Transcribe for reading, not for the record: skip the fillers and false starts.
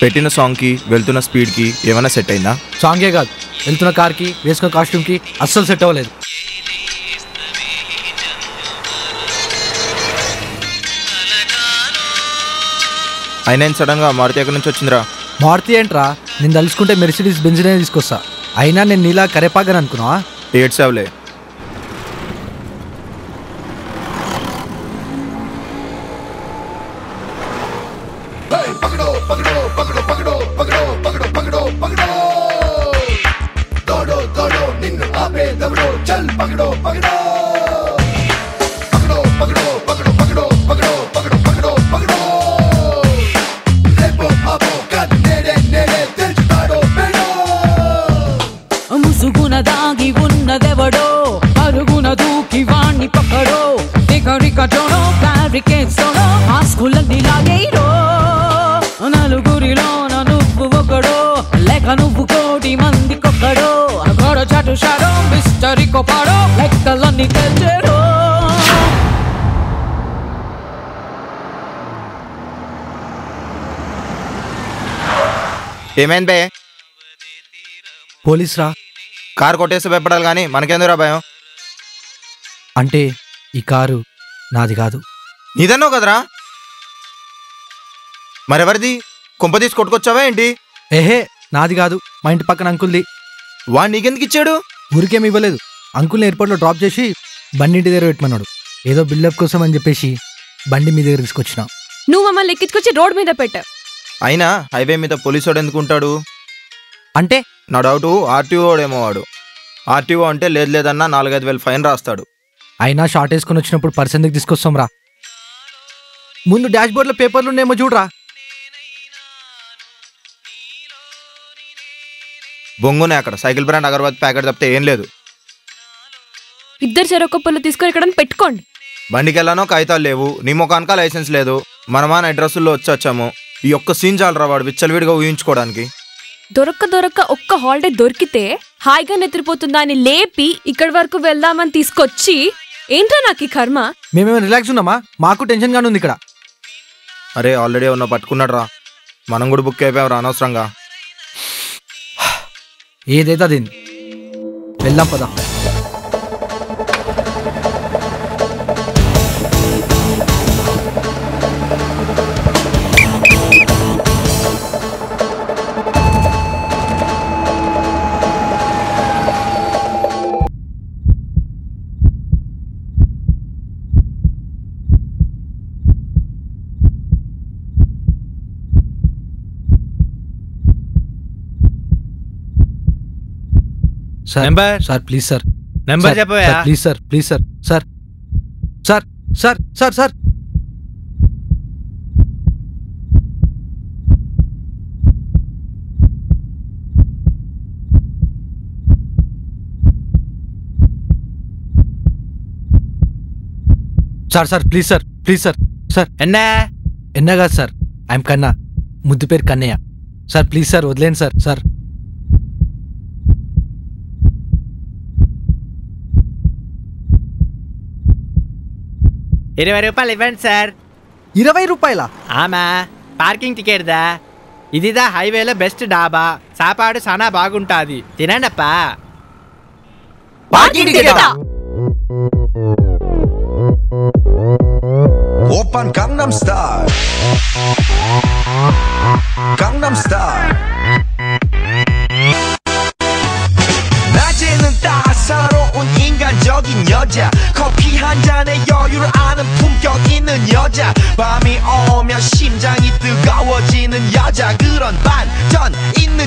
పెట్టిన సాంగ్కి వెళ్తున్న స్పీడ్కి ఏమైనా సెట్ అయిందా? సాంగే కాదు, వెళ్తున్న కార్కి వేసుకున్న కాస్ట్యూమ్కి అస్సలు సెట్ అవ్వలేదు. అయినా సడన్గా మారుతి ఎక్కడి నుంచి వచ్చిందిరా? మారుతి ఏంట్రా, నేను తలుచుకుంటే మెర్సిడీస్ బెంజ్నే తీసుకొస్తా. అయినా నేను నీలా కరేపాగని అనుకున్నావా? ఏడ్సావులే. ముసుగున దాగి ఉన్నదెవడో, అరుగున దూకి వాణ్ణి పక్కడో, రికటోనో బ్యారికేడ్స్తోనో ఆ స్కూళ్ళని లాగేరో. నలుగురిలోన నువ్వు ఒకడో, లేక నువ్వు కోటి మందికొక్కడో, గొడవ చాటు షాడో మిస్టరీ కొపాడో లెక్కలన్నీ తెచ్చారో. ఏమైంది బే? పోలీస్ రా. కారు కొట్టేస్తే భయపడాలి కానీ మనకెందుకురా భయం? అంటే ఈ కారు నాది కాదు. నీదన్నావు కదరా, మరెవరిది? కొంప తీసి కొట్టుకొచ్చావా ఏంటి? ఏహే, నాది కాదు, మా ఇంటి పక్కన అంకుల్ది. వాడు నీకెందుకు ఇచ్చాడు? ఊరికేమి ఇవ్వలేదు, అంకుల్ని ఎయిర్పోర్ట్లో డ్రాప్ చేసి బండి ఇంటి దగ్గర పెట్టమన్నాడు. ఏదో బిల్డప్ కోసం అని చెప్పేసి బండి మీ దగ్గర తీసుకొచ్చిన. నువ్వు మమ్మల్ని ఎక్కించుకొచ్చి రోడ్ మీద పెట్టావు. అయినా హైవే మీద పోలీసు ఎందుకు ఉంటాడు? అంటే నా డౌట్ ఆర్టీఓ వాడేమో. వాడు ఆర్టీఓ అంటే లేదన్నా 4-5 వేలు ఫైన్ రాస్తాడు. అయినా షార్ట్ వేసుకొని వచ్చినప్పుడు పర్స్ ఎందుకు తీసుకొస్తాం రా? ముందు డాష్ బోర్డ్లో పేపర్లు ఉన్నాయేమో చూడరా. బొంగునే అక్కడ సైకిల్ బ్రాండ్ అగర్బత్ ప్యాకెట్ తప్పితే ఏం లేదు. ఇద్దరు చెరొక్క పుల్ల తీసుకొని ఇక్కడ పెట్టుకోండి. బండికి వెళ్ళానో కాగితాలు లేవు, నీ ముఖానికా లైసెన్స్ లేదు, మనమా అడ్రస్లో వచ్చాము. ఈ ఒక్క సీన్ చాలరా వాడు విచ్చలవిడిగా ఊహించుకోవడానికి. దొరక్క ఒక్క హాలిడే దొరికితే హాయిగా నిద్రపోతుందా అని లేపి ఇక్కడి వరకు వెళ్దామని తీసుకొచ్చి ఏంట్రా నాకు ఈ కర్మ? మేమేమో రిలాక్స్ ఉన్నామా? మాకు టెన్షన్ గానే ఉంది ఇక్కడ. అరే ఆల్రెడీ ఉన్న పట్టుకున్నాడు రా, మనం కూడా బుక్ అయిపోయాం రా అనవసరంగా. ఏదైతే అది వెళ్దాం పదా. సార్ ప్లీజ్ సార్, నెంబర్ చెప్పవా please sir, please sir. Sir sir sir sir sir sir sir please sir, please sir. Sir ఎన్నా కాదు సార్, ఐఎమ్ కన్నా, ముద్దు పేరు కన్నయ్య. సార్ ప్లీజ్ సార్ వదిలేండి సార్. సార్ 20 రూపాయలు ఇవ్వండి సార్. 20 రూపాయలా? ఆమా పార్కింగ్ టికెట్ దా. ఇదిదా హైవేలో బెస్ట్ డాబా, సాపాడు చాలా బాగుంటుంది, తినండప్పా. 오빤 강남스타일 강남스타일 낮에는 따사로운 인간적인 여자, 커피 한 잔에 여유를 아는 품격 있는 여자, 밤이 오면 심장이 뜨거워지는 여자, 그런 반전 있는